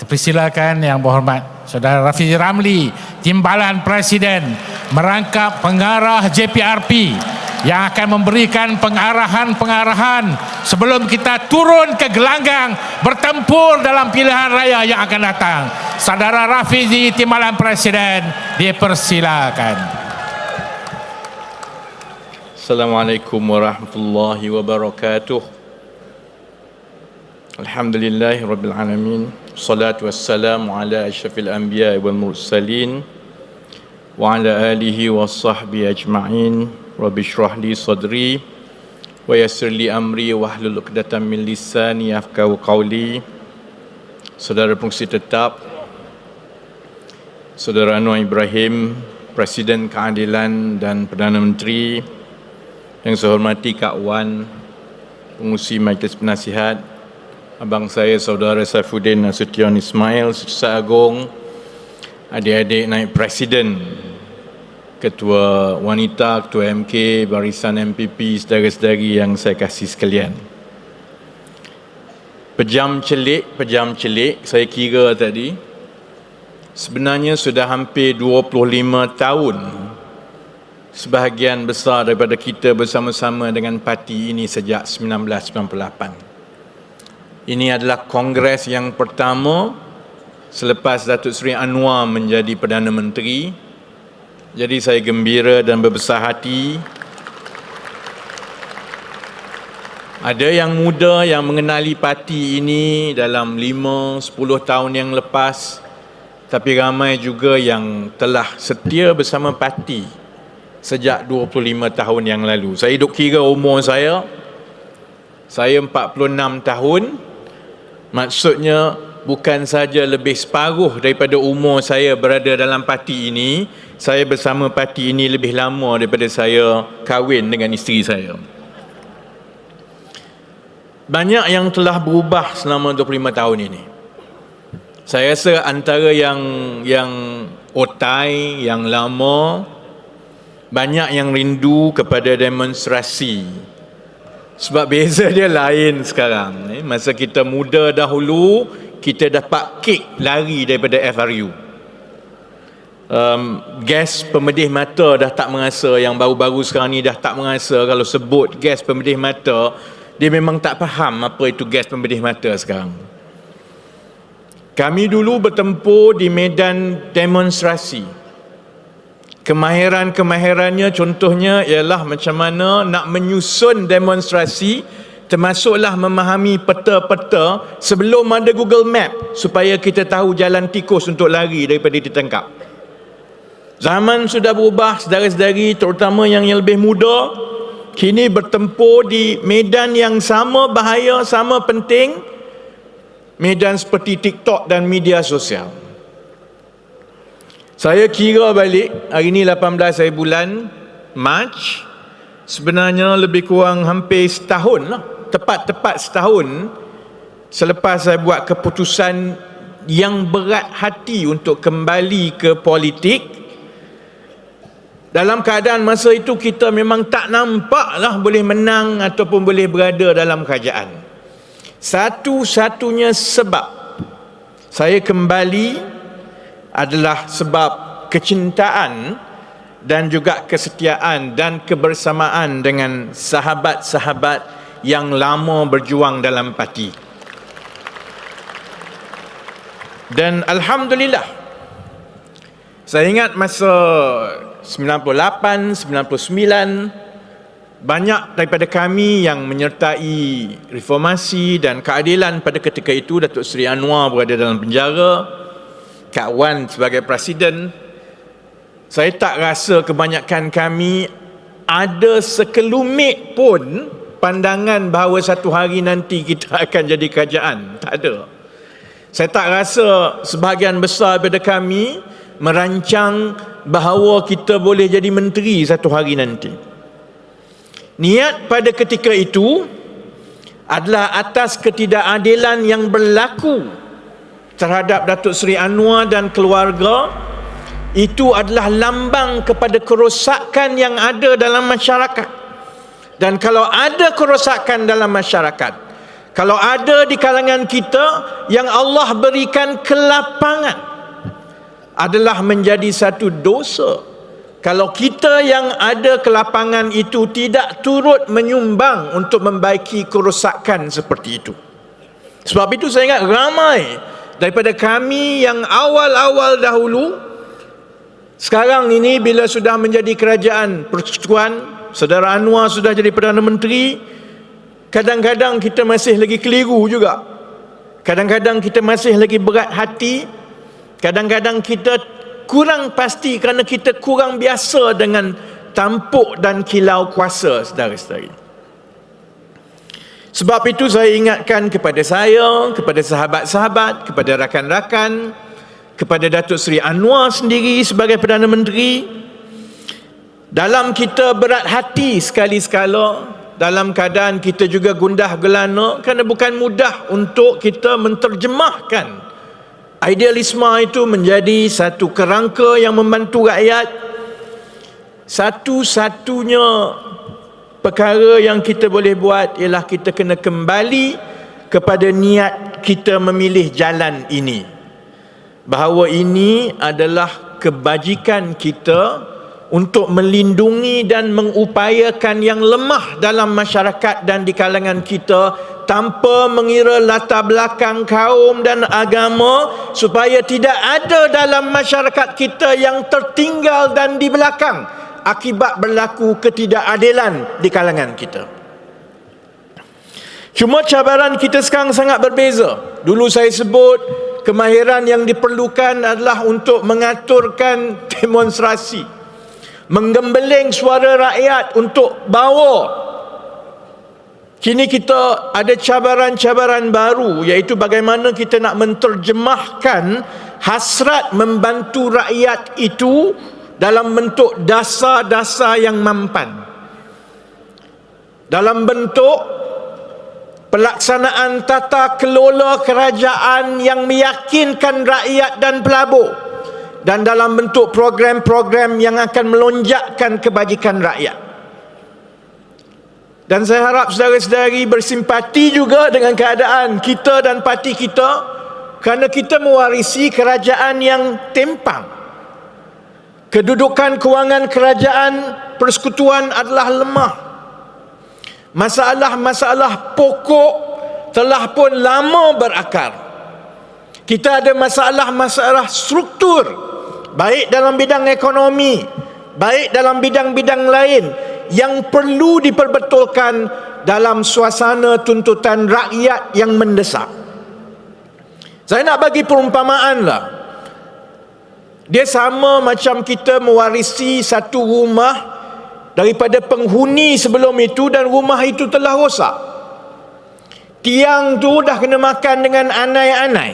Persilakan Yang Berhormat Saudara Rafizi Ramli, Timbalan Presiden, merangkap pengarah JPRP yang akan memberikan pengarahan-pengarahan sebelum kita turun ke gelanggang bertempur dalam pilihan raya yang akan datang. Saudara Rafizi, Timbalan Presiden, dipersilakan. Assalamualaikum warahmatullahi wabarakatuh. Alhamdulillahirabbil alamin. Salatu wassalamu ala asyrafil anbiya wal mursalin wa ala alihi washabbihi ajma'in. Rabbi shrah li sadri wa yassir li amri wahlul 'uqdatam min lisani yafqahu qawli. Saudara Pengerusi Tetap, Saudara Anwar Ibrahim, Presiden Keadilan dan Perdana Menteri, yang saya hormati Kak Wan, Pengerusi Majlis Penasihat, abang saya Saudara Saifuddin Nasution Ismail, Setiausaha Agong, adik-adik naib Presiden, Ketua Wanita, Ketua MK, Barisan MPP, saudara-saudari yang saya kasih sekalian. Pejam celik saya kira tadi, sebenarnya sudah hampir 25 tahun sebahagian besar daripada kita bersama-sama dengan parti ini sejak 1998. Ini adalah kongres yang pertama selepas Datuk Seri Anwar menjadi Perdana Menteri. Jadi saya gembira dan berbesar hati. Ada yang muda yang mengenali parti ini dalam 5-10 tahun yang lepas, tapi ramai juga yang telah setia bersama parti sejak 25 tahun yang lalu. Saya duk kira umur saya 46 tahun. Maksudnya bukan saja lebih separuh daripada umur saya berada dalam parti ini, saya bersama parti ini lebih lama daripada saya kahwin dengan isteri saya. Banyak yang telah berubah selama 25 tahun ini. Saya rasa antara yang otai, yang lama, banyak yang rindu kepada demonstrasi. Sebab beza dia lain sekarang. Masa kita muda dahulu, kita dapat kek lari daripada FRU. Gas pemedih mata dah tak merasa. Yang baru-baru sekarang ni dah tak merasa. Kalau sebut gas pemedih mata, dia memang tak faham apa itu gas pemedih mata sekarang. Kami dulu bertempur di medan demonstrasi. Kemahiran-kemahirannya contohnya ialah macam mana nak menyusun demonstrasi, termasuklah memahami peta-peta sebelum ada Google Map supaya kita tahu jalan tikus untuk lari daripada ditangkap. Zaman sudah berubah, saudara-saudari terutama yang lebih muda, kini bertempur di medan yang sama bahaya, sama penting, medan seperti TikTok dan media sosial. Saya kira balik, hari ini 18 hari bulan Mac, sebenarnya lebih kurang hampir setahun lah, tepat-tepat setahun selepas saya buat keputusan yang berat hati untuk kembali ke politik. Dalam keadaan masa itu kita memang tak nampak lah boleh menang ataupun boleh berada dalam kerajaan. Satu-satunya sebab saya kembali adalah sebab kecintaan dan juga kesetiaan dan kebersamaan dengan sahabat-sahabat yang lama berjuang dalam parti. Dan Alhamdulillah, saya ingat masa 98, 99, banyak daripada kami yang menyertai reformasi dan keadilan pada ketika itu. Datuk Seri Anwar berada dalam penjara, Kak Wan sebagai Presiden. Saya tak rasa kebanyakan kami ada sekelumit pun pandangan bahawa satu hari nanti kita akan jadi kerajaan. Tak ada. Saya tak rasa sebahagian besar daripada kami merancang bahawa kita boleh jadi menteri satu hari nanti. Niat pada ketika itu adalah atas ketidakadilan yang berlaku terhadap Datuk Seri Anwar dan keluarga. Itu adalah lambang kepada kerosakan yang ada dalam masyarakat. Dan kalau ada kerosakan dalam masyarakat, Kalau ada di kalangan kita yang Allah berikan kelapangan, adalah menjadi satu dosa kalau kita yang ada kelapangan itu tidak turut menyumbang untuk membaiki kerosakan seperti itu. Sebab itu saya ingat ramai daripada kami yang awal-awal dahulu, sekarang ini bila sudah menjadi kerajaan persekutuan, Saudara Anwar sudah jadi Perdana Menteri, kadang-kadang kita masih lagi keliru juga. Kadang-kadang kita masih lagi berat hati. Kadang-kadang kita kurang pasti kerana kita kurang biasa dengan tampuk dan kilau kuasa, saudara-saudari. Sebab itu saya ingatkan kepada saya, kepada sahabat-sahabat, kepada rakan-rakan, kepada Datuk Seri Anwar sendiri sebagai Perdana Menteri, dalam kita berat hati sekali-sekala, dalam keadaan kita juga gundah gelana, kerana bukan mudah untuk kita menterjemahkan idealisme itu menjadi satu kerangka yang membantu rakyat. Satu-satunya perkara yang kita boleh buat ialah kita kena kembali kepada niat kita memilih jalan ini, bahawa ini adalah kebajikan kita untuk melindungi dan mengupayakan yang lemah dalam masyarakat dan di kalangan kita, tanpa mengira latar belakang kaum dan agama, supaya tidak ada dalam masyarakat kita yang tertinggal dan di belakang akibat berlaku ketidakadilan di kalangan kita. Cuma cabaran kita sekarang sangat berbeza. Dulu saya sebut kemahiran yang diperlukan adalah untuk mengaturkan demonstrasi, menggembeling suara rakyat untuk bawa. Kini kita ada cabaran-cabaran baru, iaitu bagaimana kita nak menterjemahkan hasrat membantu rakyat itu dalam bentuk dasar-dasar yang mampan, dalam bentuk pelaksanaan tata kelola kerajaan yang meyakinkan rakyat dan pelabur, dan dalam bentuk program-program yang akan melonjakkan kebajikan rakyat. Dan saya harap saudara-saudari bersimpati juga dengan keadaan kita dan parti kita, kerana kita mewarisi kerajaan yang tempang. Kedudukan kewangan kerajaan persekutuan adalah lemah. Masalah-masalah pokok telah pun lama berakar. Kita ada masalah-masalah struktur, baik dalam bidang ekonomi, baik dalam bidang-bidang lain, yang perlu diperbetulkan dalam suasana tuntutan rakyat yang mendesak. Saya nak bagi perumpamaan lah. Dia sama macam kita mewarisi satu rumah daripada penghuni sebelum itu, dan rumah itu telah rosak. Tiang tu dah kena makan dengan anai-anai.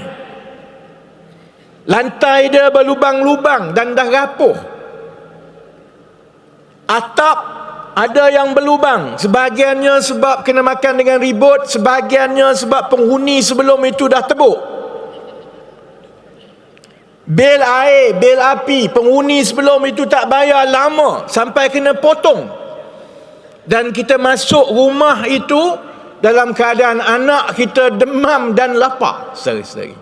Lantai dia berlubang-lubang dan dah rapuh. Atap ada yang berlubang, sebahagiannya sebab kena makan dengan ribut, sebahagiannya sebab penghuni sebelum itu dah tebuk. Bil air, bil api, penghuni sebelum itu tak bayar lama sampai kena potong. Dan kita masuk rumah itu dalam keadaan anak kita demam dan lapar, saudara-saudari.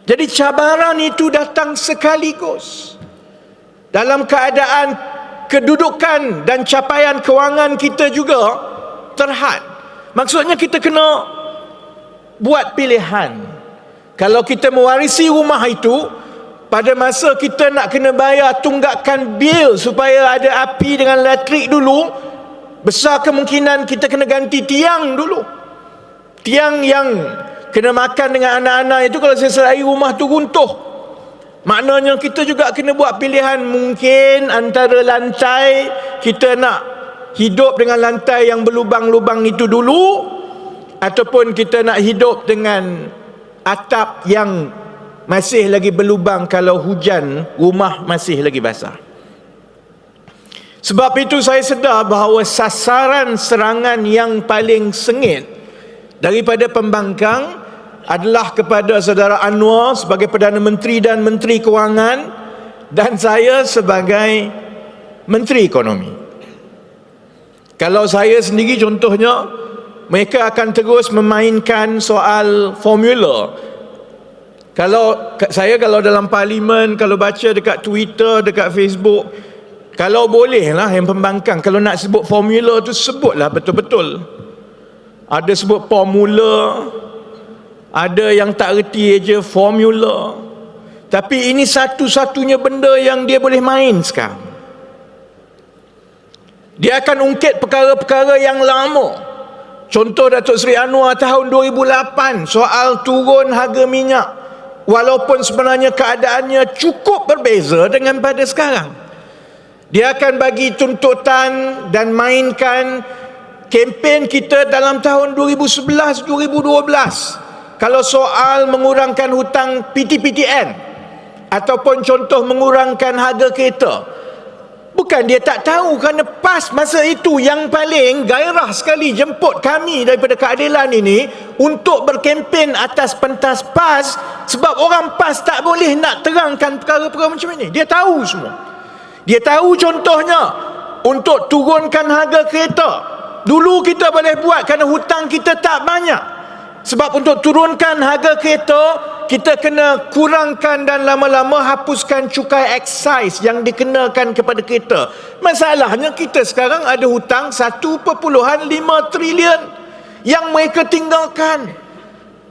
Jadi cabaran itu datang sekaligus. Dalam keadaan kedudukan dan capaian kewangan kita juga terhad. Maksudnya kita kena buat pilihan. Kalau kita mewarisi rumah itu, pada masa kita nak kena bayar tunggakan bil supaya ada api dengan elektrik dulu, besar kemungkinan kita kena ganti tiang dulu. Tiang yang kena makan dengan anak-anak itu, kalau seselai rumah tu runtuh, maknanya kita juga kena buat pilihan. Mungkin antara lantai, kita nak hidup dengan lantai yang berlubang-lubang itu dulu, ataupun kita nak hidup dengan atap yang masih lagi berlubang kalau hujan, rumah masih lagi basah. Sebab itu saya sedar bahawa sasaran serangan yang paling sengit daripada pembangkang adalah kepada saudara Anwar sebagai Perdana Menteri dan Menteri Kewangan, dan saya sebagai Menteri Ekonomi. Kalau saya sendiri contohnya, mereka akan terus memainkan soal formula. Kalau dalam parlimen, kalau baca dekat Twitter, dekat Facebook, kalau boleh lah yang pembangkang, kalau nak sebut formula tu sebutlah betul-betul. Ada sebut formula, ada yang tak reti je formula. Tapi ini satu-satunya benda yang dia boleh main sekarang. Dia akan ungkit perkara-perkara yang lama. Contoh Datuk Seri Anwar tahun 2008 soal turun harga minyak, walaupun sebenarnya keadaannya cukup berbeza dengan pada sekarang. Dia akan bagi tuntutan dan mainkan kempen kita dalam tahun 2011-2012 kalau soal mengurangkan hutang PTPTN ataupun contoh mengurangkan harga kereta. Bukan dia tak tahu, kerana PAS masa itu yang paling gairah sekali jemput kami daripada keadilan ini untuk berkempen atas pentas PAS, sebab orang PAS tak boleh nak terangkan perkara-perkara macam ini. Dia tahu semua. Dia tahu contohnya untuk turunkan harga kereta. Dulu kita boleh buat kerana hutang kita tak banyak. Sebab untuk turunkan harga kereta, kita kena kurangkan dan lama-lama hapuskan cukai excise yang dikenakan kepada kereta. Masalahnya kita sekarang ada hutang 1.5 trilion yang mereka tinggalkan.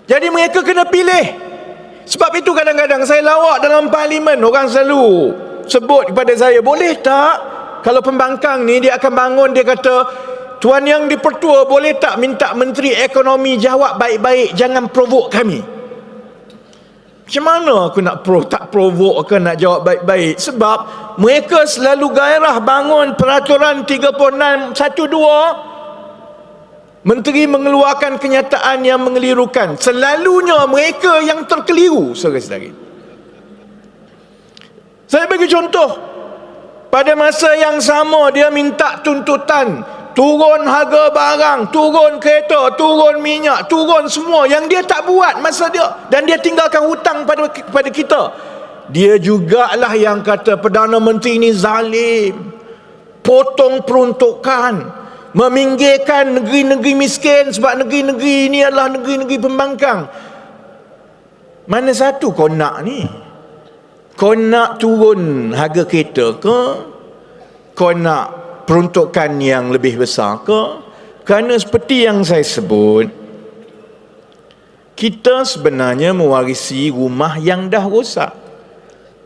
Jadi mereka kena pilih. Sebab itu kadang-kadang saya lawak dalam parlimen, orang selalu sebut kepada saya, boleh tak kalau pembangkang ni dia akan bangun, dia kata, Tuan Yang di-Pertua, boleh tak minta Menteri Ekonomi jawab baik-baik, jangan provok kami. Macam mana aku nak tak provok ke nak jawab baik-baik? Sebab mereka selalu gairah bangun peraturan 3612, Menteri mengeluarkan kenyataan yang mengelirukan. Selalunya mereka yang terkeliru, saudara-saudari. Saya bagi contoh. Pada masa yang sama dia minta tuntutan turun harga barang, turun kereta, turun minyak, turun semua yang dia tak buat masa dia, dan dia tinggalkan hutang pada kita. Dia jugalah yang kata Perdana Menteri ini zalim, potong peruntukan, meminggirkan negeri-negeri miskin sebab negeri-negeri ini adalah negeri-negeri pembangkang. Mana satu kau nak ni? Kau nak turun harga kereta ke? Kau nak peruntukan yang lebih besar ke? Kerana seperti yang saya sebut, kita sebenarnya mewarisi rumah yang dah rosak.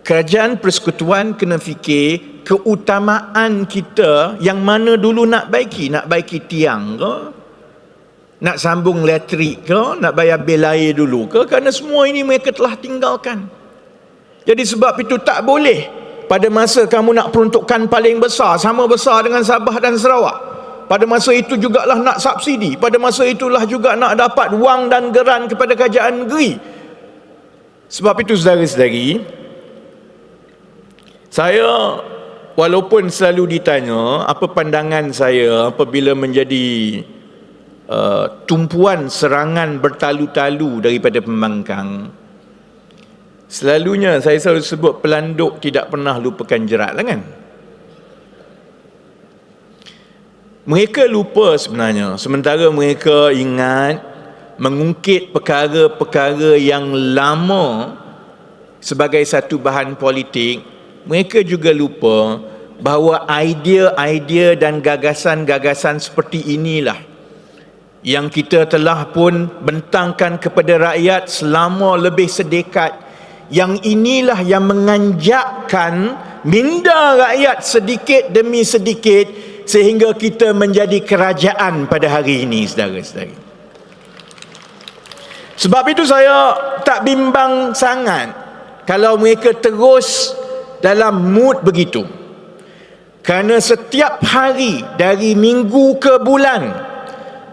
Kerajaan Persekutuan kena fikir keutamaan kita yang mana dulu nak baiki. Nak baiki tiang ke? Nak sambung elektrik ke? Nak bayar bil air dulu ke? Kerana semua ini mereka telah tinggalkan. Jadi sebab itu tak boleh pada masa kamu nak peruntukan paling besar, sama besar dengan Sabah dan Sarawak, pada masa itu jugalah nak subsidi, pada masa itulah juga nak dapat wang dan geran kepada kerajaan negeri. Sebab itu saudara-saudari, saya walaupun selalu ditanya apa pandangan saya apabila menjadi tumpuan serangan bertalu-talu daripada pembangkang, selalunya saya selalu sebut pelanduk tidak pernah lupakan jerat lah kan. Mereka lupa sebenarnya, sementara mereka ingat mengungkit perkara-perkara yang lama sebagai satu bahan politik. Mereka juga lupa bahawa idea-idea dan gagasan-gagasan seperti inilah yang kita telah pun bentangkan kepada rakyat selama lebih sedekat. Yang inilah yang menganjakkan minda rakyat sedikit demi sedikit sehingga kita menjadi kerajaan pada hari ini, saudara-saudari. Sebab itu saya tak bimbang sangat kalau mereka terus dalam mood begitu. Kerana setiap hari dari minggu ke bulan,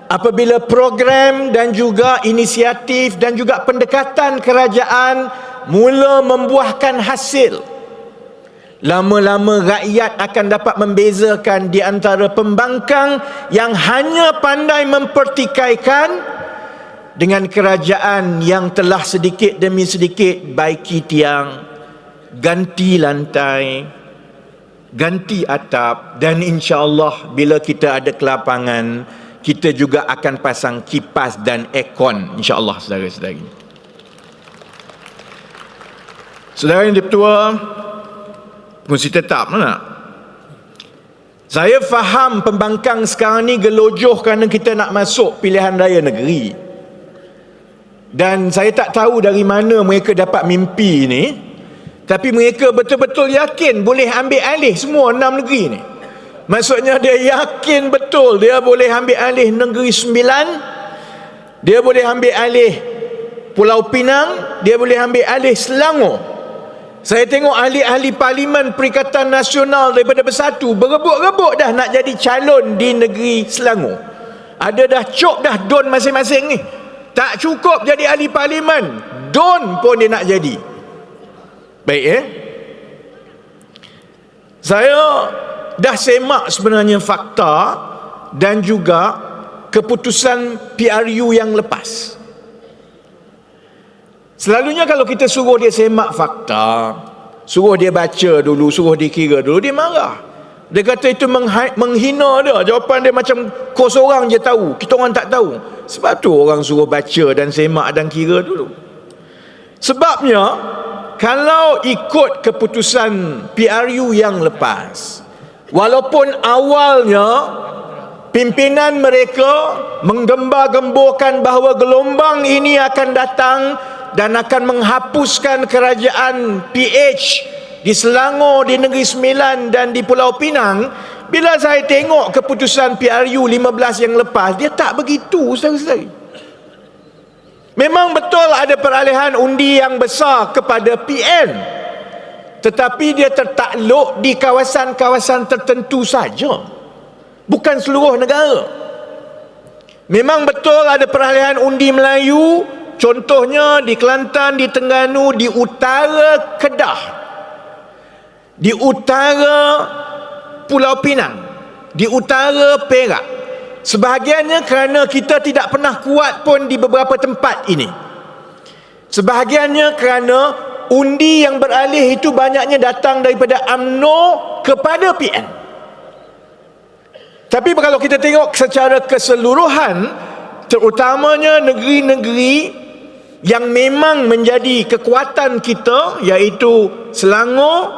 apabila program dan juga inisiatif dan juga pendekatan kerajaan mula membuahkan hasil, lama-lama rakyat akan dapat membezakan di antara pembangkang yang hanya pandai mempertikaikan dengan kerajaan yang telah sedikit demi sedikit baiki tiang, ganti lantai, ganti atap, dan insya-Allah bila kita ada kelapangan, kita juga akan pasang kipas dan aircon, insya-Allah, saudara-saudari. Saudara yang Dipertua, pengurusi tetap mana? Saya faham pembangkang sekarang ni gelojoh kerana kita nak masuk pilihan raya negeri. Dan saya tak tahu dari mana mereka dapat mimpi ni. Tapi mereka betul-betul yakin boleh ambil alih semua 6 negeri ni. Maksudnya dia yakin betul dia boleh ambil alih Negeri Sembilan, dia boleh ambil alih Pulau Pinang, dia boleh ambil alih Selangor. Saya tengok ahli-ahli Parlimen Perikatan Nasional daripada Bersatu berebut-rebut dah nak jadi calon di negeri Selangor. Ada dah cop dah don masing-masing ni. Tak cukup jadi ahli Parlimen, don pun dia nak jadi. Baik Saya dah semak sebenarnya fakta dan juga keputusan PRU yang lepas. Selalunya kalau kita suruh dia semak fakta, suruh dia baca dulu, suruh dia kira dulu, dia marah. Dia kata itu menghina dia. Jawapan dia macam kau seorang je tahu, kita orang tak tahu. Sebab tu orang suruh baca dan semak dan kira dulu. Sebabnya kalau ikut keputusan PRU yang lepas, walaupun awalnya pimpinan mereka menggembar-gemborkan bahawa gelombang ini akan datang dan akan menghapuskan kerajaan PH di Selangor, di Negeri Sembilan dan di Pulau Pinang, bila saya tengok keputusan PRU 15 yang lepas, dia tak begitu, saudara-saudari. Memang betul ada peralihan undi yang besar kepada PN, tetapi dia tertakluk di kawasan-kawasan tertentu saja, bukan seluruh negara. Memang betul ada peralihan undi Melayu, contohnya di Kelantan, di Terengganu, di utara Kedah, di utara Pulau Pinang, di utara Perak. Sebahagiannya kerana kita tidak pernah kuat pun di beberapa tempat ini. Sebahagiannya kerana undi yang beralih itu banyaknya datang daripada UMNO kepada PN. Tapi kalau kita tengok secara keseluruhan, terutamanya negeri-negeri yang memang menjadi kekuatan kita, iaitu Selangor,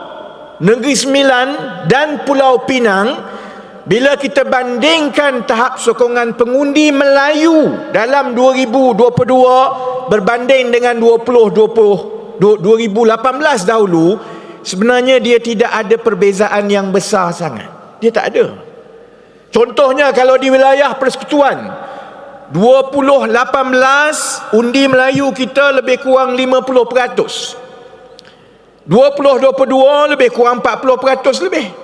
Negeri Sembilan dan Pulau Pinang, bila kita bandingkan tahap sokongan pengundi Melayu dalam 2022 berbanding dengan 2018 dahulu, sebenarnya dia tidak ada perbezaan yang besar sangat. Dia tak ada. Contohnya kalau di wilayah Persekutuan 2018, undi Melayu kita lebih kurang 50%. 2022 lebih kurang 40% lebih.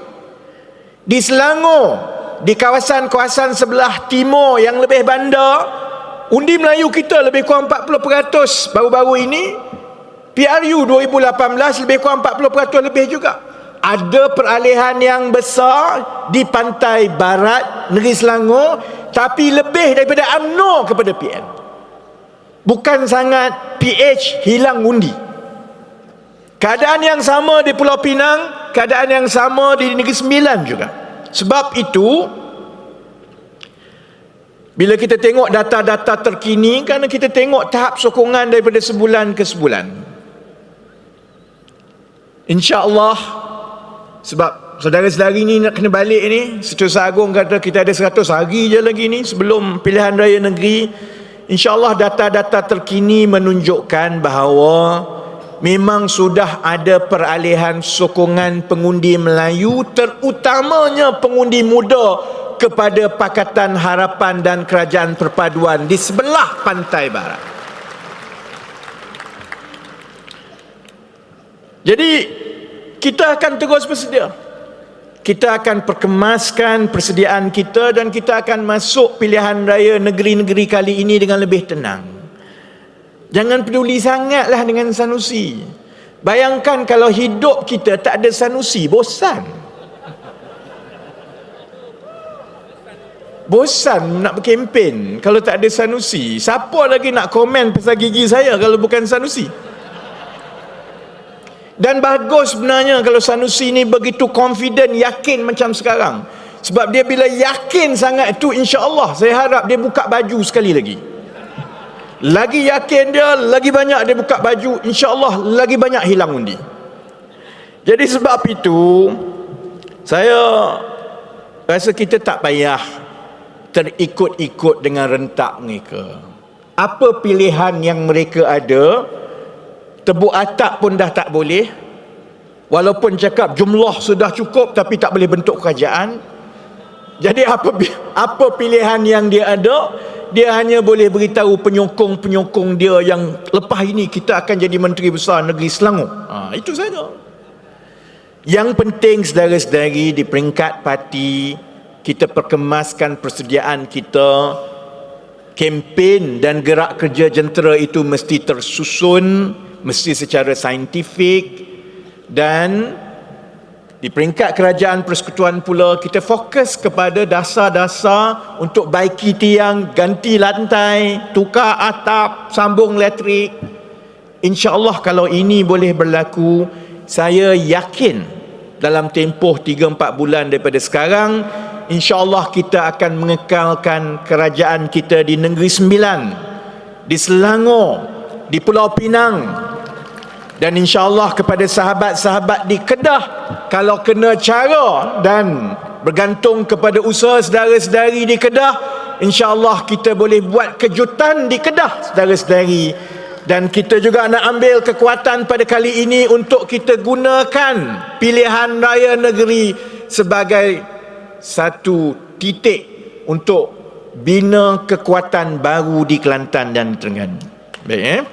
Di Selangor, di kawasan-kawasan sebelah timur yang lebih bandar, undi Melayu kita lebih kurang 40%. Baru-baru ini PRU 2018 lebih kurang 40% lebih juga. Ada peralihan yang besar di pantai barat negeri Selangor, tapi lebih daripada UMNO kepada PN. Bukan sangat PH hilang undi. Keadaan yang sama di Pulau Pinang, keadaan yang sama di Negeri Sembilan juga. Sebab itu, bila kita tengok data-data terkini, kerana kita tengok tahap sokongan daripada sebulan ke sebulan, insya-Allah, sebab saudara-saudari ni nak kena balik ni, Setiausaha Agung kata kita ada 100 hari je lagi ni sebelum pilihan raya negeri. InsyaAllah data-data terkini menunjukkan bahawa memang sudah ada peralihan sokongan pengundi Melayu, terutamanya pengundi muda, kepada Pakatan Harapan dan Kerajaan Perpaduan di sebelah pantai barat. Jadi kita akan terus bersedia. Kita akan perkemaskan persediaan kita dan kita akan masuk pilihan raya negeri-negeri kali ini dengan lebih tenang. Jangan peduli sangatlah dengan Sanusi. Bayangkan kalau hidup kita tak ada Sanusi, bosan. Bosan nak berkempen kalau tak ada Sanusi. Siapa lagi nak komen pasal gigi saya kalau bukan Sanusi? Dan bagus sebenarnya kalau Sanusi ni begitu confident, yakin macam sekarang. Sebab dia bila yakin sangat itu, insya-Allah saya harap dia buka baju sekali lagi. Lagi yakin dia, lagi banyak dia buka baju, insya-Allah lagi banyak hilang undi. Jadi sebab itu saya rasa kita tak payah terikut-ikut dengan rentak mereka. Apa pilihan yang mereka ada, tebuk atap pun dah tak boleh. Walaupun cakap jumlah sudah cukup tapi tak boleh bentuk kerajaan. Jadi apa pilihan yang dia ada? Dia hanya boleh beritahu penyokong-penyokong dia yang lepas ini kita akan jadi Menteri Besar Negeri Selangor. Itu saja. Yang penting saudara-saudari, di peringkat parti kita perkemaskan persediaan kita. Kempen dan gerak kerja jentera itu mesti tersusun, mesti secara saintifik. Dan di peringkat kerajaan persekutuan pula kita fokus kepada dasar-dasar untuk baiki tiang, ganti lantai, tukar atap, sambung elektrik. InsyaAllah kalau ini boleh berlaku, saya yakin dalam tempoh 3-4 bulan daripada sekarang, InsyaAllah kita akan mengekalkan kerajaan kita di Negeri Sembilan, di Selangor, di Pulau Pinang. Dan insya-Allah kepada sahabat-sahabat di Kedah, kalau kena cara dan bergantung kepada usaha saudara-saudari di Kedah, insya-Allah kita boleh buat kejutan di Kedah saudara-saudari. Dan kita juga nak ambil kekuatan pada kali ini untuk kita gunakan pilihan raya negeri sebagai satu titik untuk bina kekuatan baru di Kelantan dan Terengganu. Baik,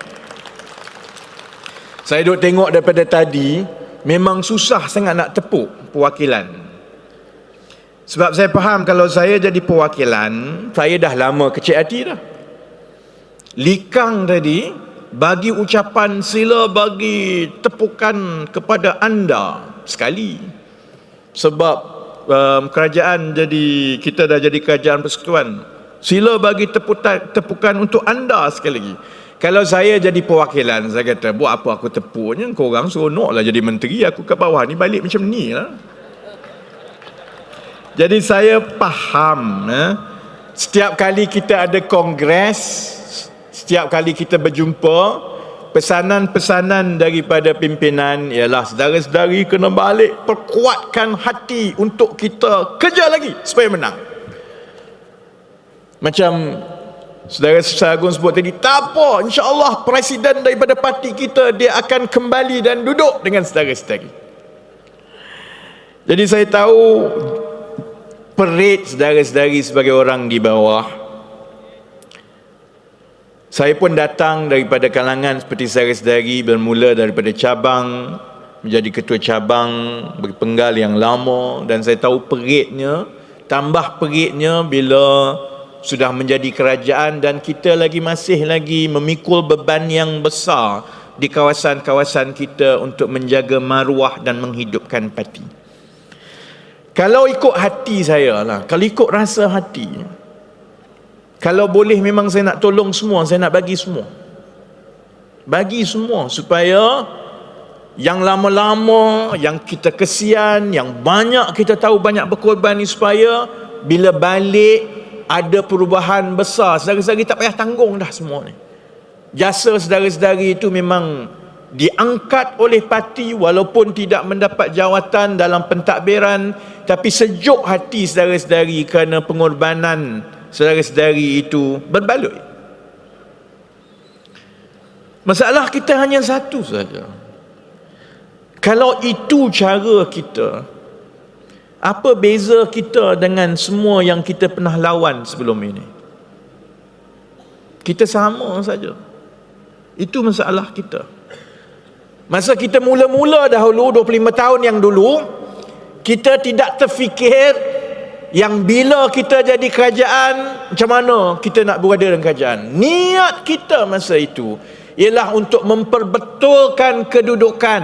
Saya duk tengok daripada tadi, memang susah sangat nak tepuk perwakilan. Sebab saya faham kalau saya jadi perwakilan, saya dah lama kecil hati dah. Likang tadi, bagi ucapan sila bagi tepukan kepada anda sekali. Sebab kerajaan jadi, kita dah jadi kerajaan persekutuan. Sila bagi tepukan untuk anda sekali lagi. Kalau saya jadi perwakilan, saya kata, buat apa aku tepuknya? Korang seronoklah jadi menteri, aku kat bawah ni balik macam ni lah. Jadi saya faham, setiap kali kita ada kongres, setiap kali kita berjumpa, pesanan-pesanan daripada pimpinan ialah saudara-saudari kena balik, perkuatkan hati untuk kita kerja lagi supaya menang. Macam Saudara Agung sebut tadi, tak apa, insya-Allah presiden daripada parti kita dia akan kembali dan duduk dengan saudara-saudari. Jadi saya tahu perit saudara-saudari sebagai orang di bawah. Saya pun datang daripada kalangan seperti saudara-saudari, bermula daripada cabang, menjadi ketua cabang, berpenggal yang lama, dan saya tahu peritnya, tambah peritnya bila sudah menjadi kerajaan dan kita masih lagi memikul beban yang besar di kawasan-kawasan kita untuk menjaga maruah dan menghidupkan parti. Kalau ikut hati saya lah, kalau ikut rasa hati, kalau boleh memang saya nak tolong semua, saya nak bagi semua. Bagi semua supaya yang lama-lama, yang kita kesian, yang banyak kita tahu banyak berkorban ni, supaya bila balik ada perubahan besar, saudara-saudari tak payah tanggung dah semua ni. Jasa saudara-saudari itu memang diangkat oleh parti walaupun tidak mendapat jawatan dalam pentadbiran, tapi sejuk hati saudara-saudari kerana pengorbanan saudara-saudari itu berbaloi. Masalah kita hanya satu saja. Kalau itu cara kita, apa beza kita dengan semua yang kita pernah lawan sebelum ini? Kita sama saja. Itu masalah kita. Masa kita mula-mula dahulu, 25 tahun yang dulu, kita tidak terfikir yang bila kita jadi kerajaan, macam mana kita nak berada dalam kerajaan. Niat kita masa itu ialah untuk memperbetulkan kedudukan,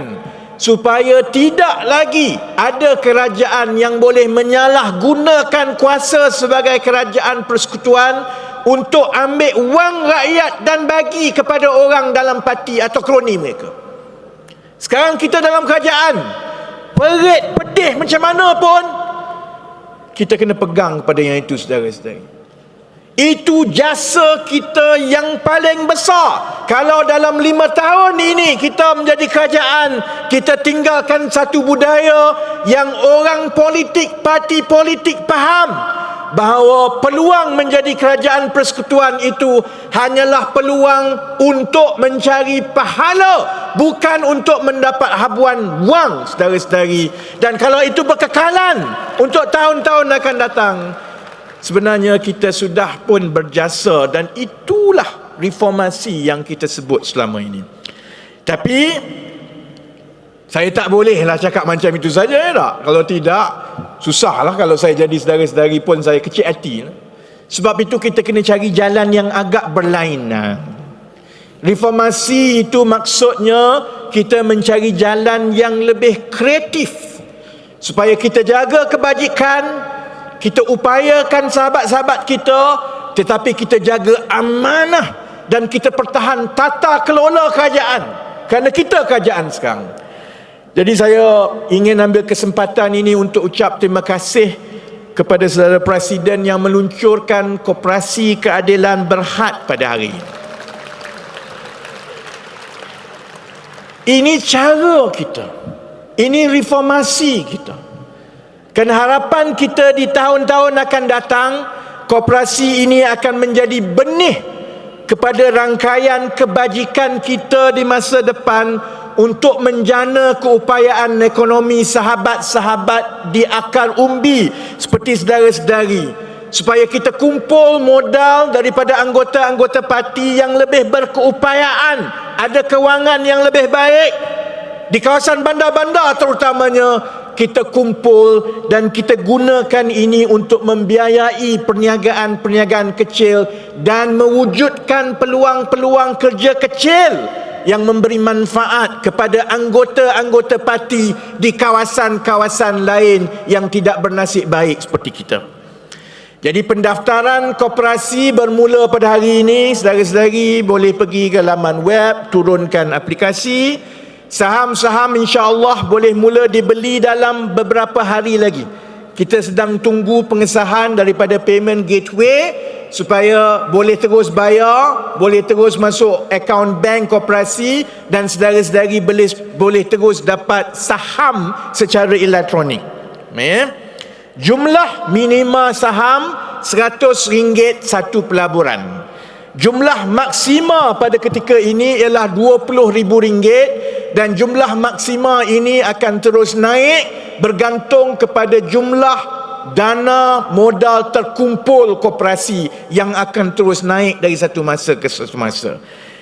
supaya tidak lagi ada kerajaan yang boleh menyalahgunakan kuasa sebagai kerajaan persekutuan untuk ambil wang rakyat dan bagi kepada orang dalam parti atau kroni mereka. Sekarang kita dalam kerajaan, perit pedih macam mana pun, kita kena pegang pada yang itu, saudara-saudari. Itu jasa kita yang paling besar. Kalau dalam 5 tahun ini kita menjadi kerajaan, kita tinggalkan satu budaya yang orang politik, parti politik faham bahawa peluang menjadi kerajaan persekutuan itu hanyalah peluang untuk mencari pahala, bukan untuk mendapat habuan wang, saudara-saudari. Dan kalau itu berkekalan untuk tahun-tahun akan datang, sebenarnya kita sudah pun berjasa, dan itulah reformasi yang kita sebut selama ini. Tapi saya tak bolehlah cakap macam itu saja, tak? Kalau tidak, susahlah kalau saya jadi saudara-saudari pun saya kecil hati. Sebab itu kita kena cari jalan yang agak berlainan. Reformasi itu maksudnya kita mencari jalan yang lebih kreatif supaya kita jaga kebajikan, kita upayakan sahabat-sahabat kita, tetapi kita jaga amanah dan kita pertahan tata kelola kerajaan, kerana kita kerajaan sekarang. Jadi saya ingin ambil kesempatan ini untuk ucap terima kasih kepada saudara Presiden yang meluncurkan Koperasi Keadilan Berhad pada hari ini. Ini cara kita, ini reformasi kita. Kerana harapan kita di tahun-tahun akan datang, koperasi ini akan menjadi benih kepada rangkaian kebajikan kita di masa depan untuk menjana keupayaan ekonomi sahabat-sahabat di akar umbi seperti saudara-saudari, supaya kita kumpul modal daripada anggota-anggota parti yang lebih berkeupayaan, ada kewangan yang lebih baik di kawasan bandar-bandar terutamanya. Kita kumpul dan kita gunakan ini untuk membiayai perniagaan-perniagaan kecil dan mewujudkan peluang-peluang kerja kecil yang memberi manfaat kepada anggota-anggota parti di kawasan-kawasan lain yang tidak bernasib baik seperti kita. Jadi pendaftaran koperasi bermula pada hari ini. Saudara-saudari boleh pergi ke laman web, turunkan aplikasi. Saham-saham insya-Allah boleh mula dibeli dalam beberapa hari lagi. Kita sedang tunggu pengesahan daripada payment gateway supaya boleh terus bayar, boleh terus masuk akaun bank koperasi, dan saudara-saudari boleh terus dapat saham secara elektronik. Jumlah minima saham RM100 satu pelaburan. Jumlah maksima pada ketika ini ialah RM20,000, dan jumlah maksima ini akan terus naik bergantung kepada jumlah dana modal terkumpul koperasi yang akan terus naik dari satu masa ke satu masa.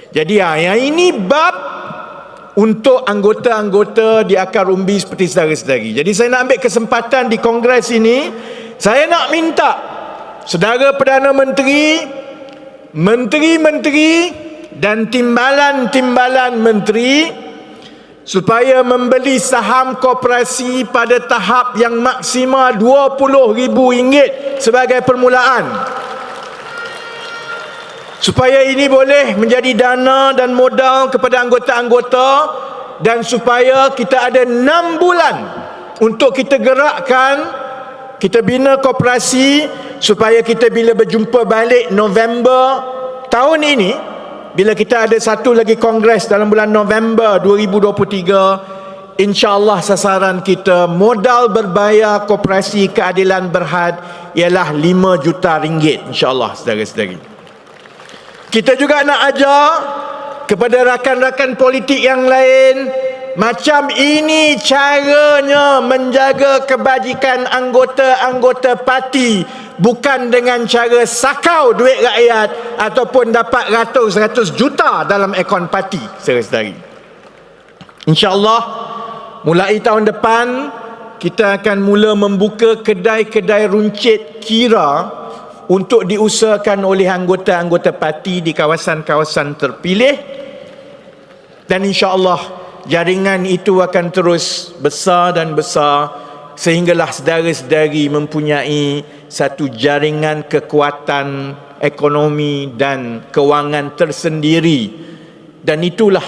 Jadi yang ini bab untuk anggota-anggota di akar umbi seperti saudara-saudari. Jadi saya nak ambil kesempatan di kongres ini, saya nak minta saudara Perdana Menteri, menteri-menteri dan timbalan-timbalan menteri supaya membeli saham koperasi pada tahap yang maksima RM20,000 sebagai permulaan, supaya ini boleh menjadi dana dan modal kepada anggota-anggota, dan supaya kita ada 6 bulan untuk kita gerakkan, kita bina koperasi, supaya kita bila berjumpa balik November tahun ini, bila kita ada satu lagi kongres dalam bulan November 2023, insya-Allah sasaran kita modal berbayar Koperasi Keadilan Berhad ialah RM5 juta, insya-Allah saudara-saudari. Kita juga nak ajar kepada rakan-rakan politik yang lain, macam ini caranya menjaga kebajikan anggota-anggota parti, bukan dengan cara sakau duit rakyat ataupun dapat ratus-ratus juta dalam akaun parti, saudara-saudari. InsyaAllah mulai tahun depan kita akan mula membuka kedai-kedai runcit kira untuk diusahakan oleh anggota-anggota parti di kawasan-kawasan terpilih, dan insya-Allah jaringan itu akan terus besar dan besar sehinggalah saudara-saudari mempunyai satu jaringan kekuatan ekonomi dan kewangan tersendiri. Dan itulah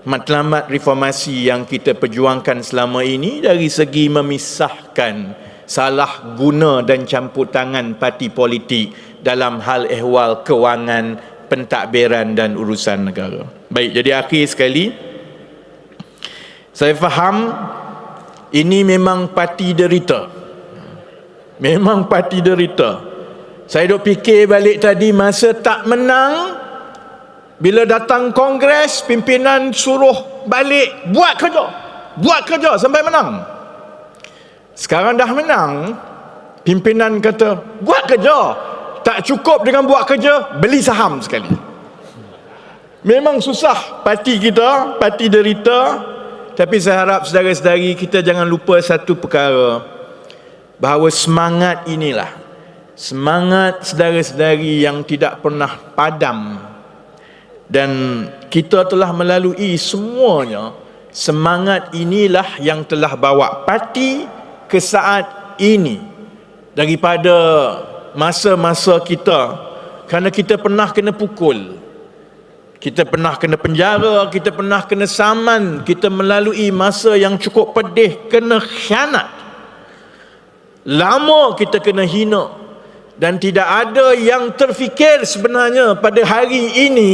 matlamat reformasi yang kita perjuangkan selama ini, dari segi memisahkan salah guna dan campur tangan parti politik dalam hal ehwal kewangan, pentadbiran dan urusan negara. Baik, jadi akhir sekali, saya faham ini memang parti derita. Memang parti derita. Saya duk fikir balik tadi masa tak menang, bila datang kongres, pimpinan suruh balik buat kerja sampai menang. Sekarang dah menang, pimpinan kata buat kerja, tak cukup dengan buat kerja, beli saham sekali. Memang susah parti kita, parti derita. Tapi saya harap saudara-saudari kita jangan lupa satu perkara, bahawa semangat inilah, semangat saudara-saudari yang tidak pernah padam, dan kita telah melalui semuanya. Semangat inilah yang telah bawa parti ke saat ini. Daripada masa-masa kita, kerana kita pernah kena pukul, kita pernah kena penjara, kita pernah kena saman, kita melalui masa yang cukup pedih, kena khianat, lama kita kena hina, dan tidak ada yang terfikir sebenarnya pada hari ini,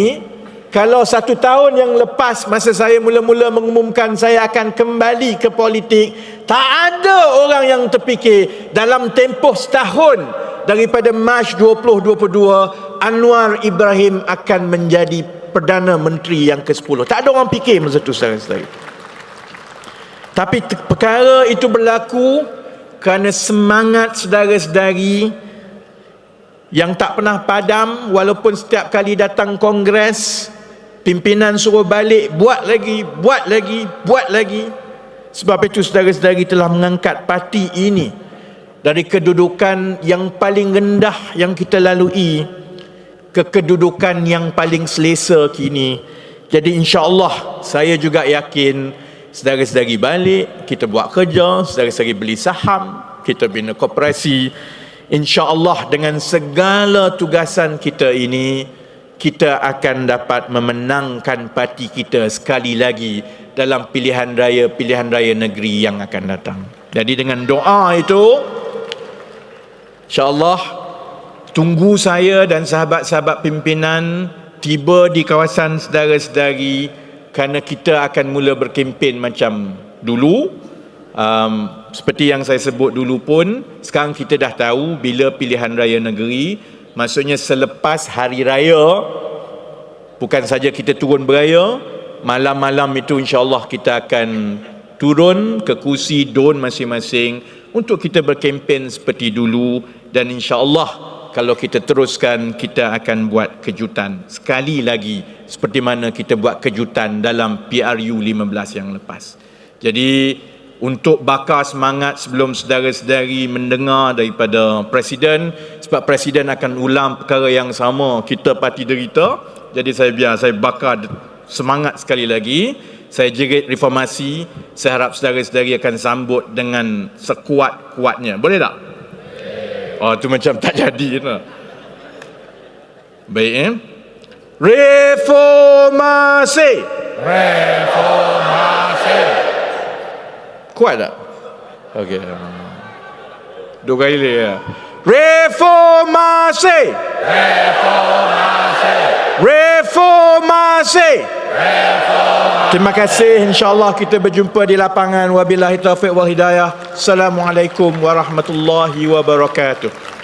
kalau 1 tahun yang lepas masa saya mula-mula mengumumkan saya akan kembali ke politik, tak ada orang yang terfikir dalam tempoh setahun daripada Mac 2022 Anwar Ibrahim akan menjadi Perdana Menteri yang ke-10. Tak ada orang fikir masa itu, saudara-saudara. Tapi perkara itu berlaku kerana semangat saudara-saudari yang tak pernah padam. Walaupun setiap kali datang kongres, pimpinan suruh balik, buat lagi. Sebab itu saudara-saudari telah mengangkat parti ini dari kedudukan yang paling rendah yang kita lalui ke kedudukan yang paling selesa kini. Jadi insya-Allah saya juga yakin saudara-saudari balik, kita buat kerja, saudara-saudari beli saham, kita bina koperasi. InsyaAllah dengan segala tugasan kita ini, kita akan dapat memenangkan parti kita sekali lagi dalam pilihan raya negeri yang akan datang. Jadi dengan doa itu, insyaAllah tunggu saya dan sahabat-sahabat pimpinan tiba di kawasan saudara-saudari, kerana kita akan mula berkempen macam dulu. Seperti yang saya sebut dulu pun, sekarang kita dah tahu bila pilihan raya negeri, maksudnya selepas hari raya. Bukan saja kita turun beraya, malam-malam itu insya-Allah kita akan turun ke kursi DUN masing-masing untuk kita berkempen seperti dulu. Dan insya-Allah kalau kita teruskan, kita akan buat kejutan sekali lagi seperti mana kita buat kejutan dalam PRU 15 yang lepas. Jadi untuk bakar semangat sebelum saudara-saudari mendengar daripada Presiden, sebab Presiden akan ulang perkara yang sama, kita parti derita. Jadi saya bakar semangat sekali lagi. Saya jerit reformasi. Saya harap saudara-saudari akan sambut dengan sekuat-kuatnya. Boleh tak? Oh, tu macam tak jadi no. Baik, Reformasi. Kuat tak? Okey. 2 kali ya. Reformasi. Terima kasih. InsyaAllah kita berjumpa di lapangan. Wabillahi taufiq wal hidayah. Assalamualaikum warahmatullahi wabarakatuh.